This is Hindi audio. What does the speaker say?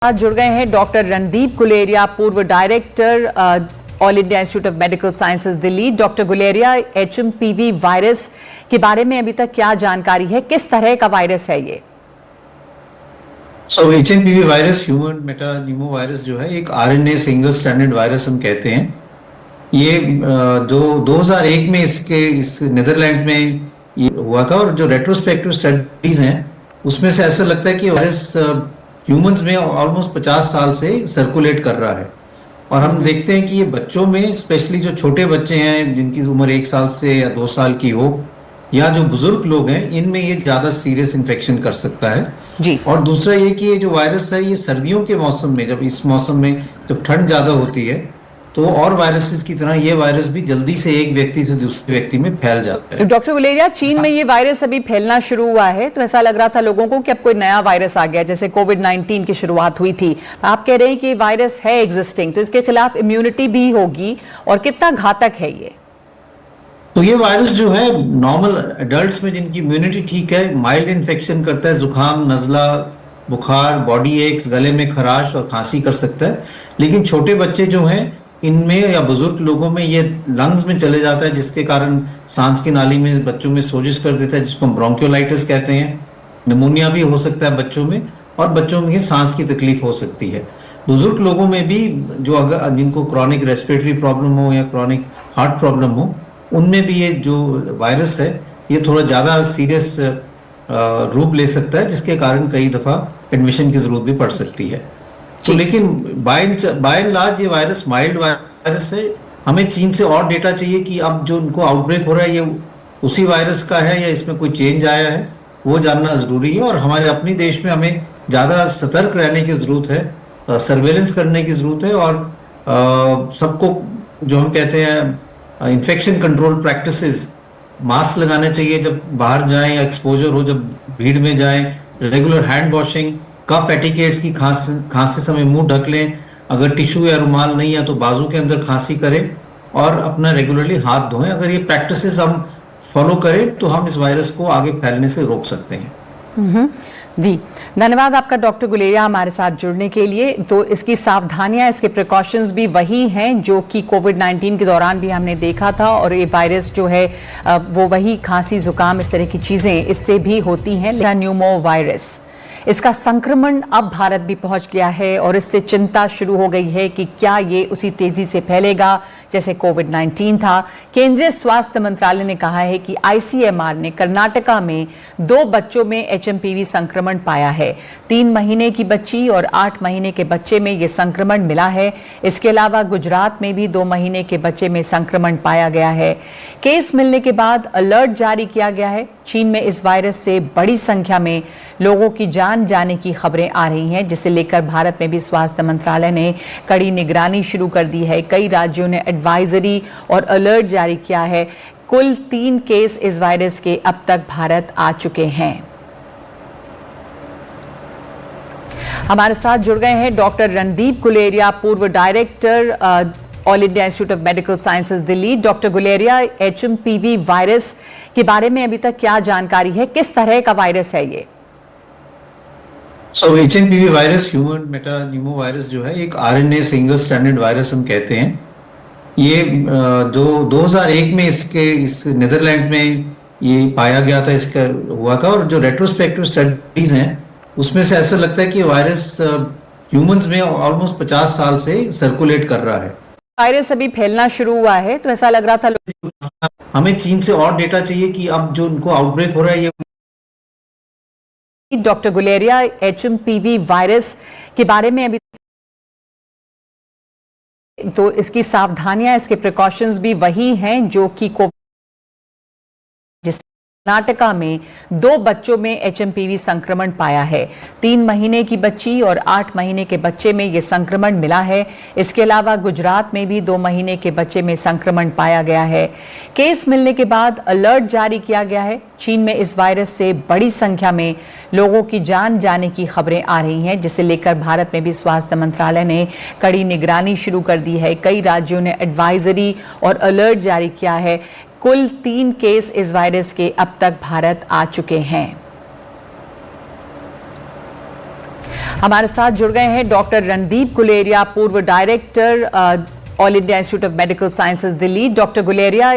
आज जुड़ गए हैं डॉक्टर रणदीप गुलेरिया, पूर्व director all India institute of medical sciences Delhi. Doctor Guleria, HMPV virus के बारे में अभी तक क्या जानकारी है, किस तरह का वायरस है ये? एचएमपीवी वायरस ह्यूमन मेटान्यूमो वायरस जो है एक आरएनए सिंगल स्ट्रैंडेड वायरस हम कहते हैं। ये जो 2001 में इस नीदरलैंड में ये हुआ था और जो रेट्रोस्पेक्टिव स्टडीज हैं उसमें से ऐसा लगता है कि वायरस ह्यूमंस में ऑलमोस्ट 50 साल से सर्कुलेट कर रहा है। और हम देखते हैं कि ये बच्चों में, स्पेशली जो छोटे बच्चे हैं जिनकी उम्र 1 साल से या 2 साल की हो, या जो बुजुर्ग लोग हैं, इनमें ये ज्यादा सीरियस इन्फेक्शन कर सकता है जी। और दूसरा ये कि ये जो वायरस है ये सर्दियों के मौसम में, जब इस मौसम में जब ठंड ज्यादा होती है तो और वायरसेस की तरह ये वायरस भी जल्दी से एक व्यक्ति से दूसरे व्यक्ति में फैल जाता है। डॉक्टर गुलेरिया, चीन में ये वायरस अभी फैलना शुरू हुआ है तो ऐसा लग रहा था लोगों को कि अब कोई नया वायरस आ गया, जैसे कोविड-19 की शुरुआत हुई थी। आप कह रहे हैं कि ये वायरस है एग्जिस्टिंग, तो इसके खिलाफ इम्यूनिटी भी होगी, और कितना घातक है ये? तो ये वायरस जो है नॉर्मल एडल्ट्स में जिनकी इम्यूनिटी ठीक है, माइल्ड इन्फेक्शन करता है, जुकाम, नजला, बुखार, बॉडी एक्स, गले में खराश और खांसी कर सकता है। लेकिन छोटे बच्चे जो हैं इनमें या बुजुर्ग लोगों में ये लंग्स में चले जाता है, जिसके कारण सांस की नाली में बच्चों में सोजिश कर देता है, जिसको हम ब्रोंकियोलाइटिस कहते हैं। निमोनिया भी हो सकता है बच्चों में, और बच्चों में सांस की तकलीफ हो सकती है। बुजुर्ग लोगों में भी जो अगर जिनको क्रॉनिक रेस्पिरेटरी प्रॉब्लम हो या क्रॉनिक हार्ट प्रॉब्लम हो, उनमें भी ये जो वायरस है ये थोड़ा ज़्यादा सीरियस रूप ले सकता है, जिसके कारण कई दफ़ा एडमिशन की ज़रूरत भी पड़ सकती है। तो लेकिन बाय एंड लार्ज ये वायरस माइल्ड वायरस है। हमें चीन से और डेटा चाहिए कि अब जो उनको आउटब्रेक हो रहा है ये उसी वायरस का है या इसमें कोई चेंज आया है, वो जानना ज़रूरी है। और हमारे अपने देश में हमें ज़्यादा सतर्क रहने की ज़रूरत है, सर्वेलेंस करने की ज़रूरत है, और सबको जो हम कहते हैं इन्फेक्शन कंट्रोल प्रैक्टिसेस, मास्क लगाने चाहिए जब बाहर जाएं या एक्सपोजर हो, जब भीड़ में जाएं, regular hand washing, cough etiquettes की खांसते समय मुंह ढक लें, अगर टिश्यू या रुमाल नहीं है तो बाजू के अंदर खांसी करें, और अपना रेगुलरली हाथ धोएं। अगर ये प्रैक्टिसेस हम फॉलो करें तो हम इस वायरस को आगे फैलने से रोक सकते हैं। जी, धन्यवाद आपका डॉक्टर गुलेरिया हमारे साथ जुड़ने के लिए। तो इसकी सावधानियां, इसके प्रिकॉशंस भी वही हैं जो कि कोविड-19 के दौरान भी हमने देखा था, और ये वायरस जो है वो वही खांसी, जुकाम, इस तरह की चीजें इससे भी होती हैं। मेटान्यूमो वायरस, इसका संक्रमण अब भारत भी पहुंच गया है, और इससे चिंता शुरू हो गई है कि क्या ये उसी तेजी से फैलेगा जैसे कोविड-19 था। केंद्रीय स्वास्थ्य मंत्रालय ने कहा है कि आईसीएमआर ने कर्नाटका में 2 बच्चों में एचएमपीवी संक्रमण पाया है। 3 महीने की बच्ची और 8 महीने के बच्चे में ये संक्रमण मिला है। इसके अलावा गुजरात में भी 2 महीने के बच्चे में संक्रमण पाया गया है। केस मिलने के बाद अलर्ट जारी किया गया है। चीन में इस वायरस से बड़ी संख्या में लोगों की जान जाने की खबरें आ रही हैं, जिसे लेकर भारत में भी स्वास्थ्य मंत्रालय ने कड़ी निगरानी शुरू कर दी है। कई राज्यों ने एडवाइजरी और अलर्ट जारी किया है। कुल 3 केस इस वायरस के अब तक भारत आ चुके हैं। हमारे साथ जुड़ गए हैं डॉक्टर रणदीप गुलेरिया, पूर्व director all India institute of medical sciences Delhi. Doctor Guleria, HMPV virus के बारे में अभी तक क्या जानकारी है, किस तरह का वायरस है ये? एचएमपीवी वायरस ह्यूमन मेटान्यूमो वायरस जो है एक आरएनए सिंगल स्ट्रैंडेड वायरस हम कहते हैं। ये जो 2001 में इस नीदरलैंड में ये पाया गया था, इसका हुआ था, और जो रेट्रोस्पेक्टिव स्टडीज हैं उसमें से ऐसा लगता है कि वायरस ह्यूमंस में ऑलमोस्ट 50 साल से सर्कुलेट कर रहा है। वायरस अभी फैलना शुरू हुआ है तो ऐसा लग रहा था हमें चीन से और डेटा चाहिए कि अब जो उनको आउटब्रेक हो रहा है ये। डॉक्टर गुलेरिया, एचएमपीवी वायरस के बारे में अभी तो इसकी सावधानियां, इसके प्रिकॉशंस भी वही हैं जो कि कर्नाटका में 2 बच्चों में एचएमपीवी संक्रमण पाया है। 3 महीने की बच्ची और 8 महीने के बच्चे में यह संक्रमण मिला है। इसके अलावा गुजरात में भी 2 महीने के बच्चे में संक्रमण पाया गया है। केस मिलने के बाद अलर्ट जारी किया गया है। चीन में इस वायरस से बड़ी संख्या में लोगों की जान जाने की खबरें आ रही हैं, जिसे लेकर भारत में भी स्वास्थ्य मंत्रालय ने कड़ी निगरानी शुरू कर दी है। कई राज्यों ने एडवाइजरी और अलर्ट जारी किया है। कुल 3 केस इस वायरस के अब तक भारत आ चुके हैं। हमारे साथ जुड़ गए हैं डॉक्टर रणदीप गुलेरिया, पूर्व director all India institute of medical sciences Delhi. Doctor Guleria,